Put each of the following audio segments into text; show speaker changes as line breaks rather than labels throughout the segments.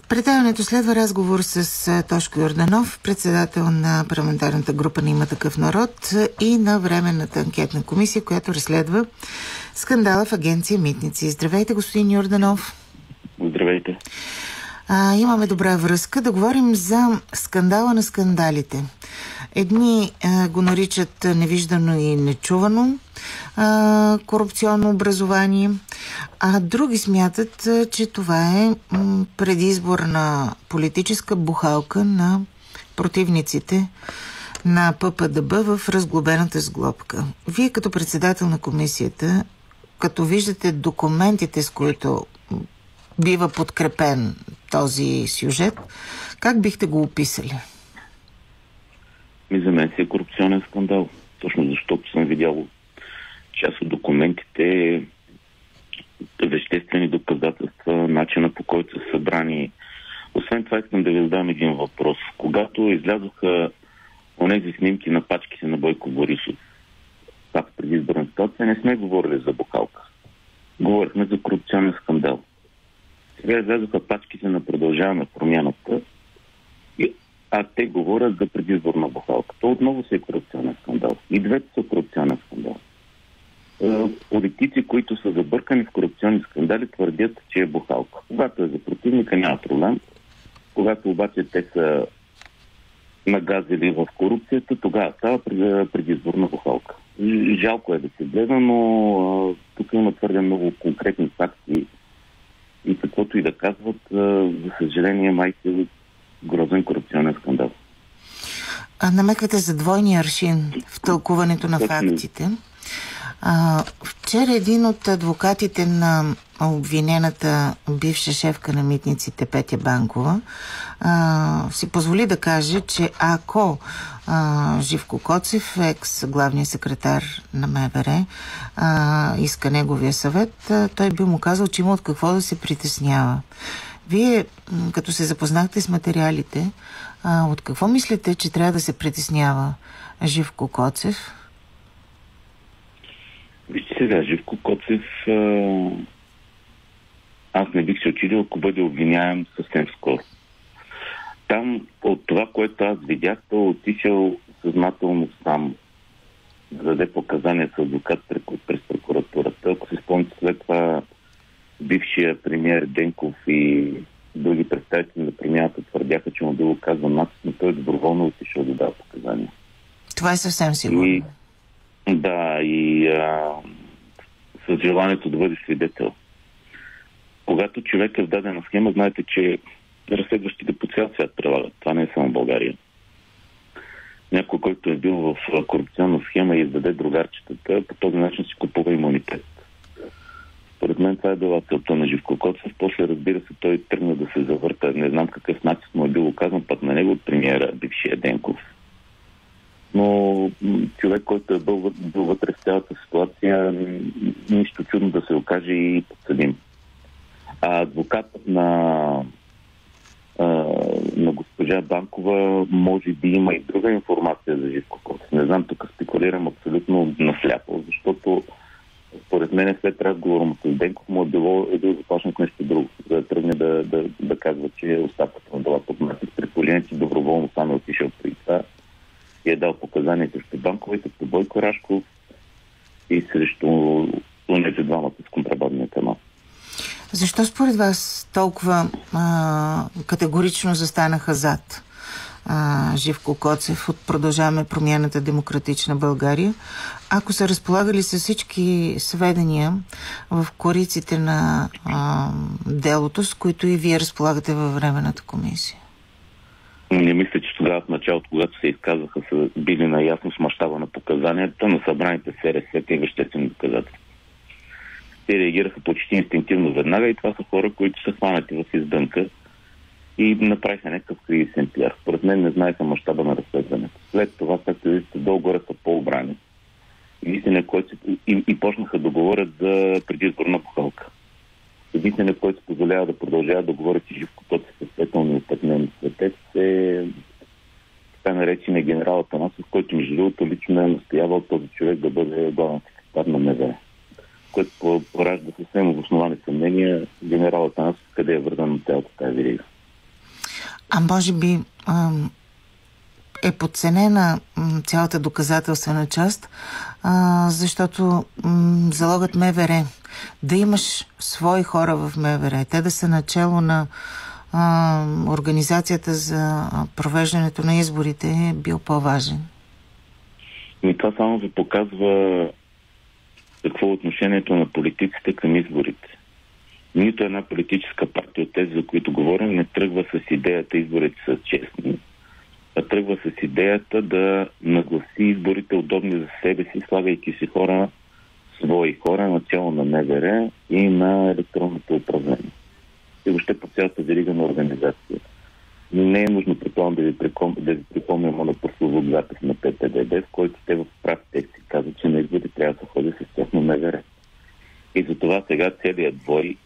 Предаването следва разговор с Тошко Йорданов, председател на парламентарната група на Има такъв народ и на Временната анкетна комисия, която разследва скандала в агенция Митници. Здравейте, господин Йорданов.
Здравейте.
Имаме добра връзка да говорим за скандала на скандалите. Едни го наричат невиждано и нечувано корупционно образование, а други смятат, че това е предизборна политическа бухалка на противниците на ППДБ в разглобената сглобка. Вие като председател на комисията, като виждате документите, с които бива подкрепен този сюжет, как бихте го описали?
За мен си е корупционен скандал. Точно защото съм видял част от документите, веществени доказателства, начина по който са събрани. Освен това искам да ви задам един въпрос. Когато излязоха онези снимки на пачките на Бойко Борисов, пак в предизборна ситуация, не сме говорили за бухалка. Говорихме за корупционен скандал. Сега излязоха пачките на Продължаваме промяната, а те говорят за предизборна бухалка. То отново си е корупционен скандал. И двете са корупционен скандал. Политици, които са забъркани в корупционни скандали, твърдят, че е бухалка. Когато е за противника, няма проблем. Когато обаче те са нагазили в корупцията, тогава става предизборна бухалка. Жалко е да се гледа, но тук има твърде много конкретни факти и каквото и да казват, за съжаление, майки грозен корупционен скандал.
Намеквате за двойния аршин в тълкуването на фактите. Вчера един от адвокатите на обвинената бивша шефка на митниците Петя Банкова си позволи да каже, че ако Живко Коцев, екс-главният секретар на МВР, иска неговия съвет, той би му казал, че има от какво да се притеснява. Вие, като се запознахте с материалите, от какво мислите, че трябва да се притеснява Живко Коцев?
Вижте сега, Живко Коцев, аз не бих се очудил, ако бъде обвиняем съвсем скоро. Там, от това, което аз видях, той отишъл съзнателно сам да даде показания с адвокат през прокуратурата. Ако се спомните, след това бившия премиер Денков и други представители на премиерата твърдяха, че му било казан натиск, но той доброволно отишъл да дава показания.
Това е съвсем сигурно.
Да, и с желанието да бъде свидетел. Когато човек е в дадена схема, знаете, че разследващите по цял свят прилагат. Това не е само България. Някой, който е бил в корупционна схема и издаде другарчетата, по този начин си купува имунитет. Според мен това е била целта на Живко Коцев. После, разбира се, той тръгна да се завърта. Не знам какъв натиск му е било казан път на него от премиера, бившия Денков. Но човек, който е бил вътре в цялата ситуация, нищо чудно да се окаже и подсъдим. А адвокатът на госпожа Банкова може би има и друга информация за Живко Коцев. Не знам, тук спекулирам абсолютно насляпо, защото според мен след разговора му с Денков му е бил започнат нещо друго, за да тръгне да казва, че оставката му била под натиск, при положение, че доброволно сам е отишъл при това и е дал показания срещу Банковите, срещу Бойко Рашков и срещу онези двамата с контрабандния канал.
Защо според вас толкова категорично застанаха зад Живко Коцев от Продължаваме промяната Демократична България, ако са разполагали с всички сведения в кориците на делото, с които и вие разполагате във Временната комисия?
Не мисля, че тогава в началото, когато се изказваха, са били наясно с мащаба на показанията на събраните СРС и веществени доказателства. Те реагираха почти инстинктивно веднага и това са хора, които са хванати в издънка и направиха някакъв кризисен пиар. Според мен не знаеха мащаба на разследването. След това, както виждате, долу-горе са по-обрани. И почнаха да говорят за предизборна бухалка. Единственият, който се позволява да продължава да говори, че Живко Коцев е светълно отъкнен светец, е така наречения генерал Атанасов, който между другото лично е настоявал този човек да бъде главен секретар на МВР. Което поражда съвсем обосновани съмнения генерал Атанасов къде е вързан на цялата тази верига.
А може би е подценена цялата доказателствена част, защото залогът МВР, да имаш свои хора в МВР, те да са начело на организацията за провеждането на изборите, е бил по-важен.
И това само ви показва какво е отношението на политиците към изборите. Нито една политическа партия от тези, за които говорим, не тръгва с идеята изборите са честни, а тръгва с идеята да нагласи изборите удобни за себе си, слагайки си свои хора, начало на МВР и на електронното управление. И въобще по цялата верига на организация. Но не е нужно предполагам да ви припомням на прословут запис на ППДБ, в който те в прав текст казват, че на избори трябва да се ходи с тяхно МВР. И затова сега целият бой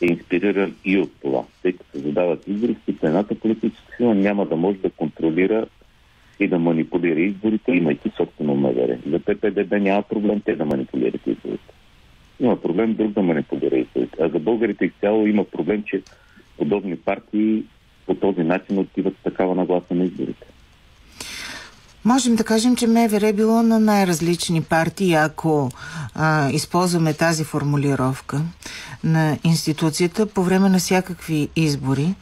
е инспириран и от това. Тъй като се задават избори, едната политическа сила няма да може да контролира и да манипулира изборите, имайки собствено МВР. За ППДБ няма проблем те да манипулират изборите. Има проблем друг да манипулира изборите. А за българите изцяло има проблем, че подобни партии по този начин отиват такава нагласа на изборите.
Можем да кажем, че МВР е било на най-различни партии, ако използваме тази формулировка на институцията по време на всякакви избори,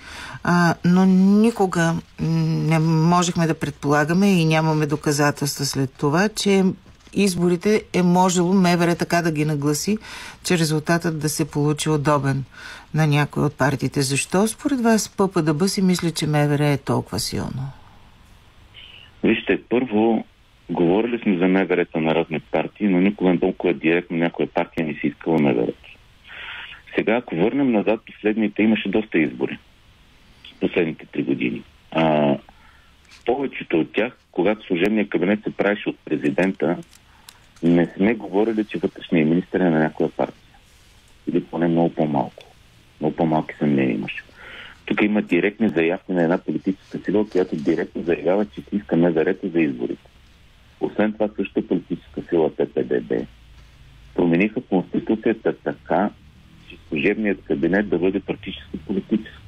но никога не можехме да предполагаме и нямаме доказателства след това, че изборите е можело МВР така да ги нагласи, че резултатът да се получи удобен на някой от партиите. Защо според вас ППДБ си мисли, че МВР е толкова силно?
Вижте, първо, говорили сме за МВР-та на разни партии, но никога толкова директно някоя партия не си искала МВР-та. Сега, ако върнем назад, последните имаше доста избори. Последните 3 години. Повечето от тях, когато служебният кабинет се правеше от президента, не сме говорили, че вътрешният министър е на някоя партия. Или поне много по-малко. Много по-малки съмнения имаше. Тук има директни заявки на една политическа сила, която директно заявява, че си иска МВР-та за изборите. Освен това, също политическа сила ППДБ промениха Конституцията така, че служебният кабинет да бъде практически политически.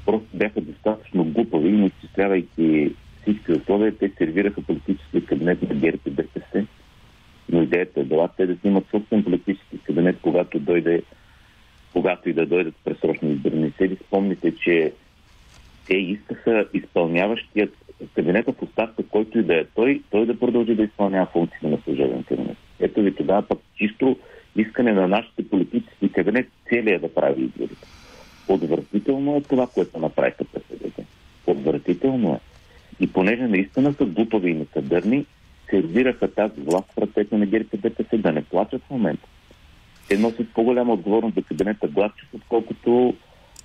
Просто бяха достатъчно глупави, но изчислявайки всички условия, те сервираха политически кабинет на ГЕРБ и ДПС. Но идеята е била те да снимат собствен политически кабинет, когато и да дойдат пресрочни избори. Не се ли спомните, че те искаха изпълняващият кабинета в оставка, който и да е той да продължи да изпълнява функциите на служебен кабинет. Ето ви тогава пък чисто искане на нашите политически кабинет целият да прави изборите. Отвратително е това, което направиха ПСД. Отвратително е. И понеже наистина са глупави и некадърни, сервираха тази власт в ръцете на ГЕРБ и ДПС да не плачат в момента. Те носят по-голяма отговорност за кабинета Главчев, отколкото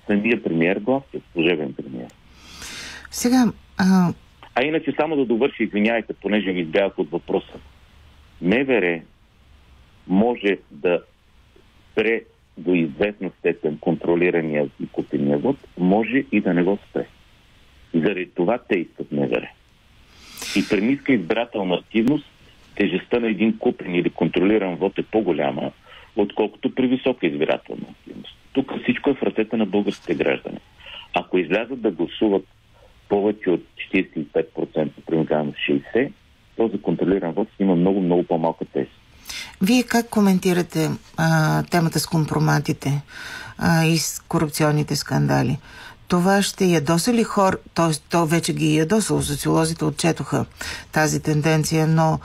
самия премиер Главчев, служебен премиер.
Сега...
иначе само да довърши, извиняйте, понеже ви избягах от въпроса. МВР може да спре до известна степен контролирания и купения вод, може и да не го спре. Заради това те искат МВР. И при ниска избирателна активност тежестта на един купен или контролиран вод е по-голяма, отколкото при висока избирателна активност. Тук всичко е в ръцете на българските граждани. Ако излязат да гласуват повече от 45%, примерно 60%, този контролиран вод има много, много по-малка тежест.
Вие как коментирате темата с компроматите и с корупционните скандали? Това ще ядоса ли хора, т.е. то вече ги ядосало, социолозите отчетоха тази тенденция, но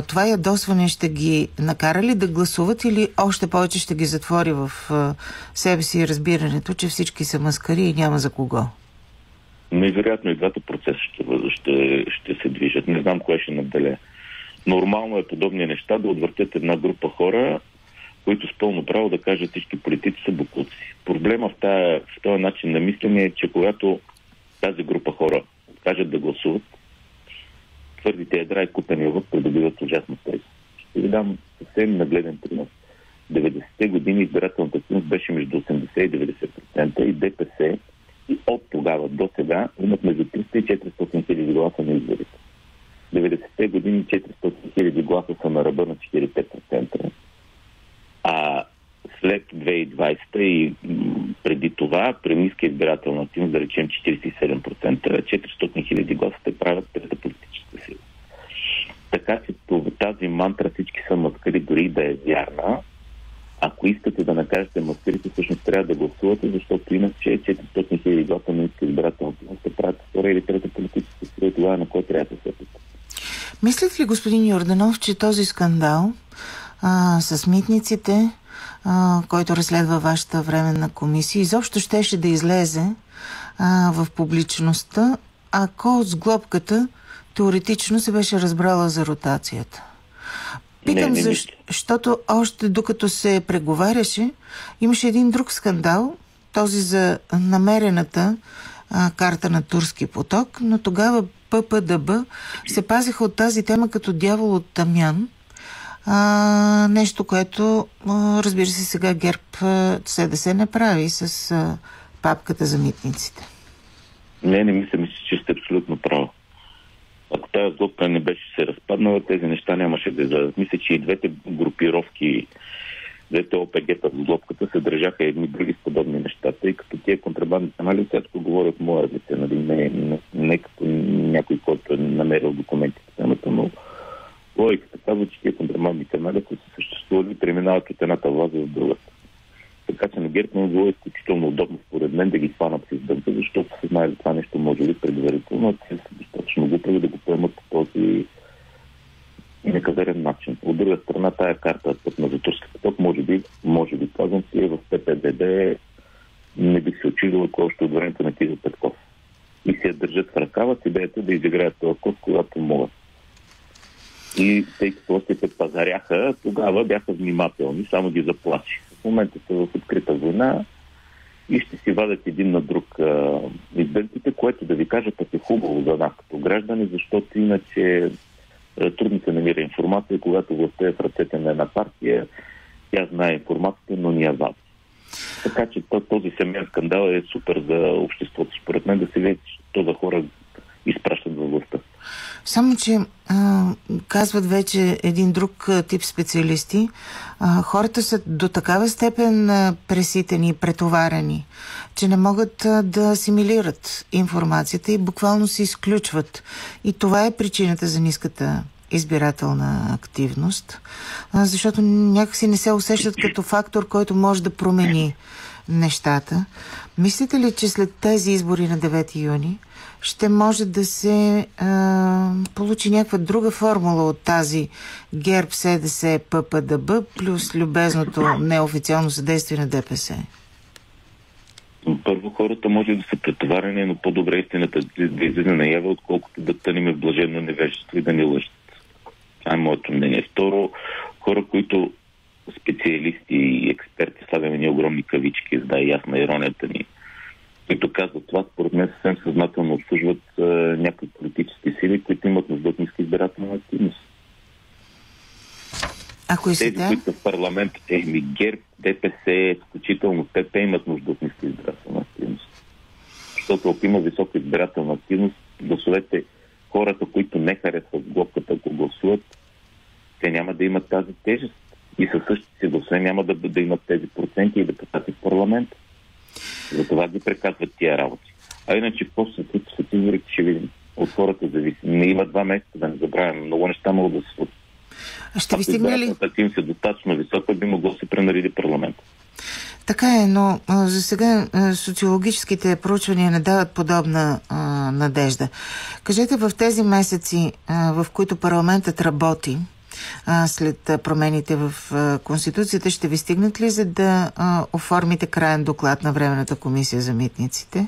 това ядосване ще ги накара ли да гласуват или още повече ще ги затвори в себе си разбирането, че всички са маскари и няма за кого?
Невероятно и двата процеса ще се движат. Не знам кое ще наделе. Нормално е подобни неща да отвъртят една група хора, които с пълно право да кажат всички политици са боклуци. Проблема в този начин на мислене е, че когато тази група хора откажат да гласуват, твърдите ядра и купения въд придобиват ужасна тежест. Ще ви дам съвсем нагледен пример. 90-те години избирателната активност беше между 80 и 90% и ДПС и от тогава до сега имат между 300 и 400 хиляди гласа на изборите. 90-те години 400 хиляди гласа са на ръба на 4-5%. А след 2020 и преди това, при ниска избирателна активност, да речем 47%, 400 хиляди гласа те правят трета политическа сила. Така че тази мантра всички са маскари, дори да е вярна. Ако искате да накажете маскарите, всъщност трябва да гласувате, защото иначе 400 хиляди гласа на ниска избирателна активност те правят втора или трета политическа сила и това е на кой трябва да се пита.
Мислите ли, господин Йорданов, че този скандал с митниците, който разследва вашата временна комисия, изобщо щеше да излезе в публичността, ако с глобката теоретично се беше разбрала за ротацията? Питам, защото още докато се преговаряше, имаше един друг скандал, този за намерената карта на Турски поток, но тогава ППДБ се пазиха от тази тема като дявол от тамян. Нещо, което, разбира се, сега ГЕРБ СДС не прави с папката за митниците.
Не мисля, че сте абсолютно права. Ако тази глобка не беше се разпаднала, тези неща нямаше да излязат. Мисля, че и двете групировки, двете ОПГ-та в глобката се държаха едни други с подобни неща, тъй като тия контрабандни канали, сега тук говоря от моя лице, нали, не като някой, който е намерил документите в темата, но логиката казва, че тия контрабандни канали, които са съществували, преминават от едната власт в другата. Така че на ГЕРБ не било изключително удобно, според мен, да ги хванат с издънка, защото се знае това нещо може би предварително, а те са достатъчно глупави да го поемат по този некаверен начин. От друга страна, тая карта пътна за Турски поток, може би казвам си, в ППДД не бих се очудила още от времето на Кирил Петков. И се държат в ръкава с идеята да изиграят този код, когато могат. И тъй като още се пазаряха, тогава бяха внимателни, само ги заплаши. В момента са в открита война и ще си вадят един на друг издънките, което да ви кажа е хубаво за нас като граждани, защото иначе трудно се намира информация, когато властта е в ръцете на една партия, тя знае информацията, но ни я вади. Така че този семейен скандал е супер за обществото. Според мен да се види, че това хора изпращат във властта.
Само, че казват вече един друг тип специалисти, хората са до такава степен преситени и претоварени, че не могат да асимилират информацията и буквално се изключват. И това е причината за ниската избирателна активност, защото някакси не се усещат като фактор, който може да промени нещата. Мислите ли, че след тези избори на 9 юни ще може да се получи някаква друга формула от тази ГЕРБ, СДС, ППДБ плюс любезното неофициално съдействие на ДПС?
Първо, хората може да са претоварени, но по-добре истината да излезе наяве, отколкото да тънем в блаженно невежество и да ни лъжат. Това е моето мнение. Второ, хора, които специалисти и експерти, слагаме ни огромни кавички, за да е ясна иронията ни, които казват това, според мен съвсем съзнателно обслужват някои политически сили, които имат нужда от ниска избирателна активност. Тези, които са в парламент, ГЕРБ, ДПС, включително ПП имат нужда от ниска избирателна активност. Защото ако има висока избирателна активност, гласовете, хората, които не харесват глобката, ако гласуват, те няма да имат тази тежест. И със същите си гласове няма да имат тези проценти и депутати в парламент. Затова ги преказват тия работи. А иначе после след изборите ще видим. От хората зависи. Не има 2 месеца, да не забравяме. Много неща могат да се случат.
Ще ви стигне ли?
Ако им се достатъчно висока, би могло да се пренареди парламент.
Така е, но за сега социологическите проучвания не дават подобна надежда. Кажете, в тези месеци, в които парламентът работи, след промените в Конституцията, ще ви стигнат ли за да оформите краен доклад на Временната комисия за митниците?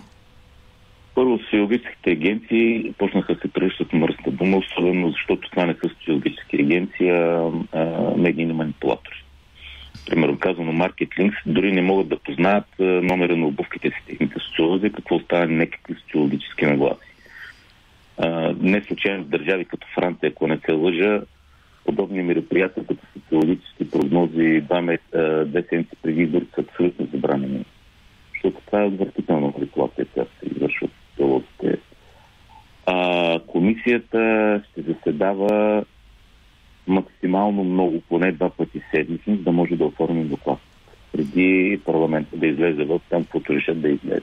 Първо, социологическите агенции почнаха да се превръщат мръсна дума, особено защото това не са социологически агенции, а медийни манипулатори. Примерно казано Market Links дори не могат да познаят номера на обувките си техните социолози, какво става някакви социологически нагласи. Не случайно в държави като Франция, ако не се лъжа, подобни мероприятия като социологически прогнози 2 седмици преди изборите са абсолютно забранени. Защото това е отвратителна манипулация, която се извършва от социолозите. Комисията ще заседава максимално много, поне 2 пъти седмично, за да може да оформим доклад. преди парламента да излезе в там, каквото решат да излезе.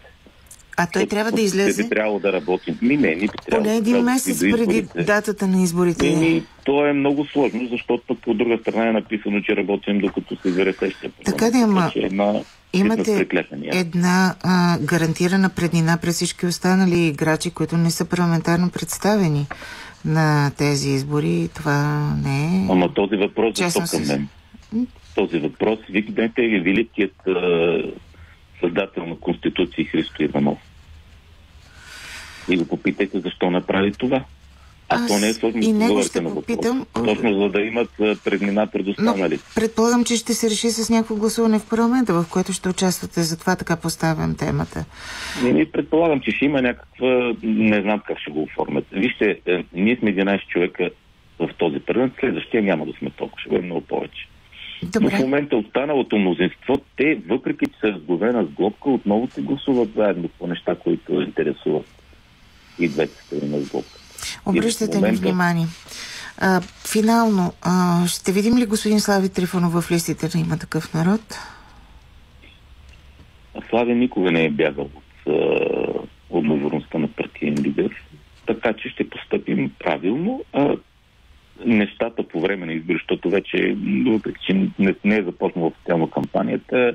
А той трябва да излезе?
Би трябвало да работим. Не би трябвало.
Поне един месец преди датата на изборите.
То е много сложно, защото пък от друга страна е написано, че работим докато се избере следващия парламент.
Така да имате една гарантирана преднина през всички останали играчи, които не са парламентарно представени на тези избори. Това не е...
Ама този въпрос защо към мен? Този въпрос, викнете ли великият създател на Конституция Христо Иванов. И го попитайте защо направи това. То не е сложно
и него
ще
попитам.
Точно за да имат преднина пред останали.
Предполагам, че ще се реши с някакво гласуване в парламента, в което ще участвате. Затова така поставям темата.
Предполагам, че ще има някаква... Не знам как ще го оформят. Вижте, ние сме 11 човека в този парламент, следващия няма да сме толкова. Ще бъде много повече.
Добре.
Но в момента останалото мнозинство, те, въпреки че са разглавена с глобка, отново се гласуват заедно по неща, които интересуват и двете страни на сглобка.
Обръщате ми внимание. Финално, ще видим ли господин Слави Трифонов в листите на Има такъв народ?
Слави никога не е бягал от отговорността на партиен лидер, така че ще постъпим правилно. Нещата по време на избори, защото вече не е започнала официално кампанията,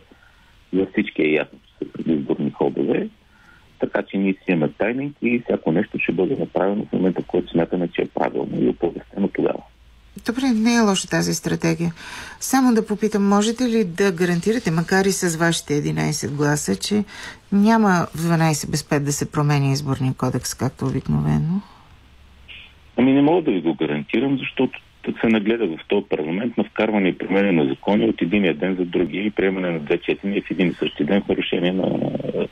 за всички е ясно, че са предизборни ходове, така че ние си имаме тайминг и всяко нещо ще бъде направено в момента, в който смятаме, че е правилно и оповестено тогава. Добре,
не е лоша тази стратегия. Само да попитам, можете ли да гарантирате, макар и с вашите 11 гласа, че няма в 12 без 5 да се променя изборния кодекс, както обикновено?
Не мога да ви го гарантирам, защото се нагледа в този парламент на вкарване и промене на закони от единия ден за другия и приемане на 2 четения в един и същи ден в нарушение на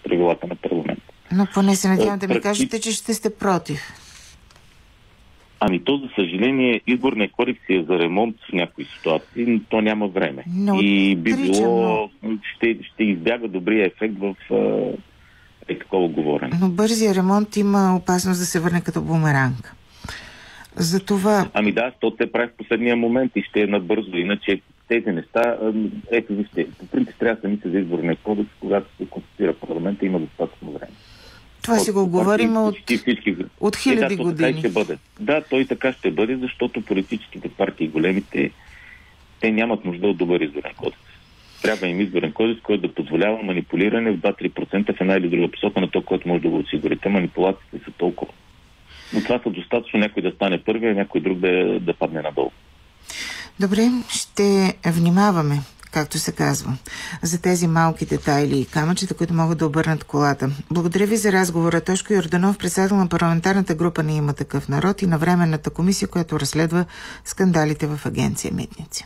правилата на парламент.
Но поне се надявам да ми кажете, че ще сте против.
То, за съжаление, изборният кодекс е за ремонт в някои ситуации, но то няма време. И би било, ще избяга добрия ефект в такова говорене.
Но бързия ремонт има опасност да се върне като бумеранг. За това...
то се прави в последния момент и ще е набързо. Иначе тези неща, вижте, по принцип трябва да мисля за изборния кодекс, когато се конституира парламента, има достатъчно време.
Това си го говорим от хиляди години.
Така ще бъде. Той и така ще бъде, защото политическите партии, големите, те нямат нужда от добър изборен кодекс. Трябва им изборен кодекс, който да позволява манипулиране в 2-3% в една или друга посока на то, което може да го осигурите. Манипулациите са толкова. Но това са достатъчно някой да стане първи, а някой друг да падне надолу.
Добре, ще внимаваме, както се казва, за тези малки детайли и камъчета, които могат да обърнат колата. Благодаря ви за разговора. Тошко Йорданов, председател на парламентарната група на Има такъв народ и на Временната комисия, която разследва скандалите в Агенция Митници.